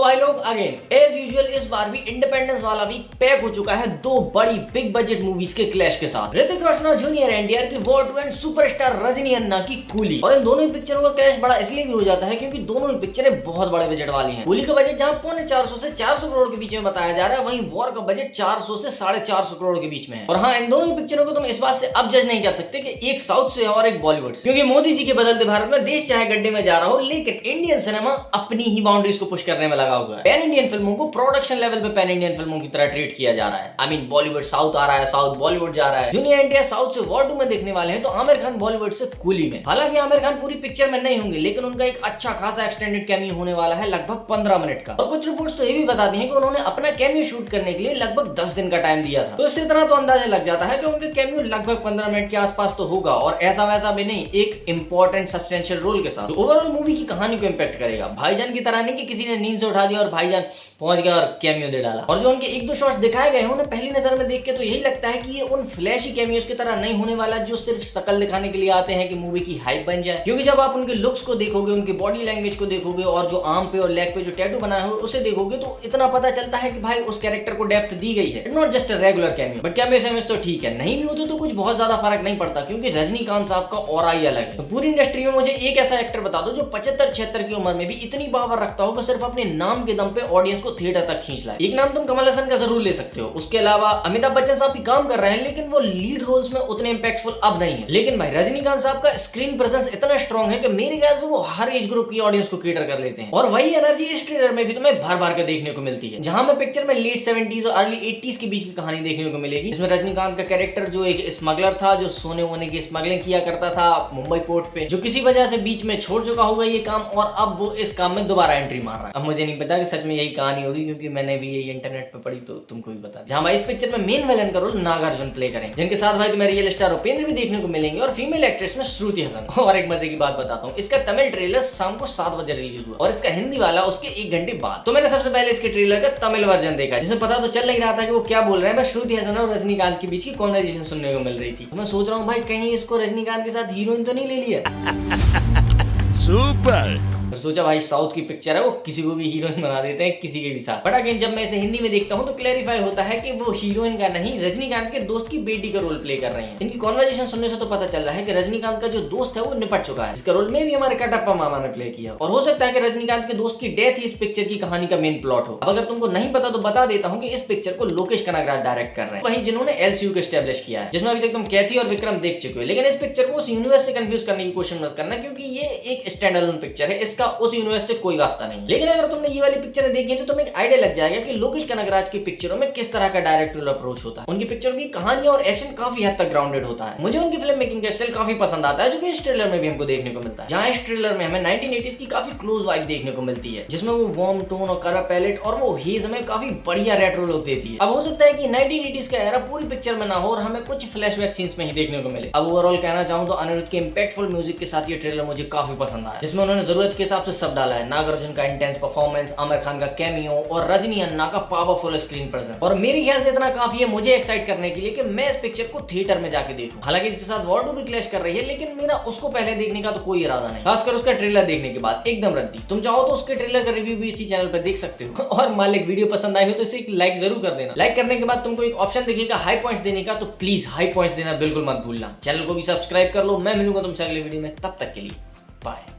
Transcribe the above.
भाई लोग again as usual इस बार भी इंडिपेंडेंस वाला वीक पैक हो चुका है दो बड़ी बिग बजट मूवीज के क्लैश के साथ। ऋतिक रोशन और जूनियर एनटीआर की war two and superstar Rajini Anna की कूली। और इन दोनों ही पिक्चरों का क्लैश बड़ा इसलिए भी हो जाता है क्योंकि दोनों ही पिक्चरें बहुत बड़े बजट वाली हैं। कूली का बजट जहां 450 से 400 करोड़ के बीच में बताया जा रहा है, वहीं वॉर का बजट 400 से 450 करोड़ के बीच में है। और हाँ, इन दोनों ही पिक्चरों को तुम इस बात से अब जज नहीं कर सकते कि एक साउथ से और एक बॉलीवुड से, क्योंकि मोदी जी के बदलते भारत में देश चाहे गड्ढे में जा रहा हो, लेकिन इंडियन सिनेमा अपनी ही बाउंड्रीज को पुश करने में लगा हुआ है। पैन इंडियन फिल्मों को प्रोडक्शन लेवल पे पैन इंडियन फिल्मों की तरह ट्रीट किया जा रहा है। आई मीन बॉलीवुड साउथ आ रहा है, साउथ बॉलीवुड जा रहा है। जूनियर एनटीआर साउथ से वॉर 2 में देखने वाले हैं तो आमिर खान बॉलीवुड से कूली में। हालांकि आमिर खान पूरी पिक्चर में नहीं होंगे, लेकिन उनका एक अच्छा खासा एक्सटेंडेड कैमियो होने वाला है, लगभग 15 मिनट का। और कुछ रिपोर्ट्स तो ये भी बताती हैं कि उन्होंने अपना कैमियो शूट करने के लिए लगभग 10 दिन का टाइम दिया था। तो इससे तरह तो अंदाजा लग जाता है कि उनका कैमियो लगभग 15 मिनट के आसपास तो होगा, और ऐसा वैसा भी नहीं, एक इंपॉर्टेंट सब्सटेंशियल रोल के साथ। तो ओवरऑल मूवी की कहानी को इंपैक्ट करेगा। भाईजान की तरह नहीं कि किसी ने नींद से उठा दिया और भाईजान पहुंच गया और कैमियो दे डाला। और जो उनके एक दो शॉट्स दिखाए गए हैं उन्हें पहली नजर में देख के तो यही लगता है कि ये उन फ्लैशी कैमियोस की तरह नहीं होने वाला जो सिर्फ शक्ल दिखाने के लिए आते हैं कि मूवी की हाइप बन जाए। क्योंकि जब आप उनके लुक्स को देखोगे, उनकी बॉडी लैंग्वेज को देखोगे और जो आर्म पे और लेग पे जो टैटू बनाए हो उसे देखोगे, तो इतना पता चलता है कि भाई उस कैरेक्टर को डेप्थ दी गई है। Not just a regular cameo. But cameo सेमियोस तो ठीक है, नहीं भी होते तो कुछ बहुत ज्यादा फर्क नहीं पड़ता, क्योंकि रजनीकांत साहब का ऑरा ही अलग है। तो पूरी इंडस्ट्री में मुझे एक ऐसा एक्टर बता दो जो 75-76 की उम्र में भी इतनी पावर रखता हो कि सिर्फ अपने नाम के दम पे ऑडियंस को थिएटर तक खींच लाए। एक नाम तुम कमल हसन का जरूर ले सकते हो, उसके अलावा अमिताभ बच्चन साहब भी काम कर रहे हैं, लेकिन वो लीड रोल्स में उतने इंपैक्टफुल अब नहीं है। लेकिन भाई रजनीकांत साहब का स्क्रीन प्रेजेंस इतना स्ट्रॉन्ग है कि मेरे ख्याल से वो हर एज ग्रुप की ऑडियंस को कैटर कर लेते हैं। और वही एनर्जी इस ट्रेलर में भी तुम्हें भर भर के देखने को मिलती है, जहां में पिक्चर में लेट 70s और अर्ली 80s के बीच की कहानी देखने को मिलेगी। इसमें रजनीकांत का कैरेक्टर जो एक स्मगलर था, जो सोने वोने की स्मगलिंग किया करता था मुंबई पोर्ट पे, जो किसी वजह से बीच में छोड़ चुका होगा ये काम, और अब वो इस काम में दोबारा एंट्री मार रहा है। अब मुझे नहीं पता कि सच में यही कहानी होगी, क्योंकि मैंने भी ये इंटरनेट पे पढ़ी, तो तुमको भी बता। जहां भाई इस पिक्चर में मेन विलन का रोल नागार्जुन प्ले करेंगे, जिनके साथ भाई तुम्हें रियल स्टार उपेंद्र भी देखने को मिलेंगे और फीमेल एक्ट्रेस में श्रुति हसन। और एक मजे की बात बताता हूँ, इसका तमिल ट्रेलर शाम को 7 बजे रिलीज हुआ और इसका हिंदी वाला उसके 1 घंटे बाद। तो मैंने सबसे पहले इसके ट्रेलर का तमिल वर्जन देखा, जिसमें पता तो चल नहीं रहा था कि वो क्या बोल रहे हैं, बस श्रुति हसन और रजनीकांत के बीच की कॉन्वर्सेशन सुनने को मिल रही थी। तो मैं सोच रहा हूँ भाई कहीं इसको रजनीकांत के साथ हीरोइन तो नहीं ले लिया। सुपर। तो सोचा भाई साउथ की पिक्चर है, वो किसी को भी हीरोइन बना देते हैं किसी के भी साथ। बट अगेन जब मैं इसे हिंदी में देखता हूँ तो क्लैरिफाई होता है कि वो हीरोइन का नहीं, रजनीकांत के दोस्त की बेटी का रोल प्ले कर रही हैं। इनकी कॉन्वर्सेशन सुनने से तो पता चल रहा है कि रजनीकांत का जो दोस्त है वो निपट चुका है। इसका रोल में भी हमारे कटप्पा मामा ने प्ले किया, और हो सकता है कि रजनीकांत के दोस्त की डेथ ही इस पिक्चर की कहानी का मेन प्लॉट हो। अब अगर तुमको नहीं पता तो बता देता हूँ कि इस पिक्चर को लोकेश कनगराज डायरेक्ट कर रहे हैं, वही जिन्होंने LCU को एस्टेब्लिश किया है, जिसमें अभी तक तुम कैथी और विक्रम देख चुके हो। लेकिन इस पिक्चर को उस यूनिवर्स से कंफ्यूज करने की कोशिश मत करना, क्योंकि ये एक स्टैंड अलोन पिक्चर है, इसका उस यूनिवर्स से कोई वास्ता नहीं। लेकिन अगर तुमने ये वाली पिक्चर देखी है तो तुम्हें एक आइडिया लग जाएगा कि लोकेश कनगराज की पिक्चरों में किस तरह का डायरेक्टोरियल अप्रोच होता है। उनकी पिक्चर की कहानी और एक्शन काफी हद तक ग्राउंडेड होता है। मुझे उनकी फिल्म मेकिंग का स्टाइल काफी पसंद आता है, जो कि इस ट्रेलर में भी हमको देखने को मिलता है। जहां इस ट्रेलर में हमें 1980s की काफी क्लोज वाइब देखने को मिलती है, जिसमें वो वार्म टोन और कलर पैलेट और वो हेज हमें काफी बढ़िया रेट्रो लुक देती है। अब हो सकता है कि 1980s का एरा पूरी पिक्चर में ना हो और हमें कुछ फ्लैशबैक सीन्स में ही देखने को मिले। अब ओवरऑल कहना चाहूँ तो अनिरुद्ध के इंपैक्टफुल म्यूजिक के साथ ये ट्रेलर मुझे काफी पसंद आया, जिसमें उन्होंने जरूरत के हिसाब से सब डाला है। नागार्जुन का इंटेंस परफॉर्मेंस, आमिर खान का कैमियो और रजनी अन्ना का पावरफुल स्क्रीन प्रेजेंस। और मेरे ख्याल से इतना काफी है मुझे एक्साइट करने के लिए कि मैं इस पिक्चर को थिएटर में जाके देखूं। हालांकि इसके साथ वॉर 2 भी क्लैश कर रही है, लेकिन मेरा उसको पहले देखने का तो कोई इरादा नहीं, खासकर उसका ट्रेलर देखने के बाद एकदम रद्दी। तुम चाहो तो उसके ट्रेलर का रिव्यू भी इसी चैनल पर देख सकते हो। और मालिक वीडियो पसंद आई हो तो इसे एक लाइक जरूर कर देना। लाइक करने के बाद तुमको एक ऑप्शन दिखेगा हाई पॉइंट्स देने का, तो प्लीज हाई पॉइंट्स देना बिल्कुल मत भूलना। चैनल को भी सब्सक्राइब कर लो। मैं मिलूंगा तुमसे अगले वीडियो में, तब तक के लिए बाय।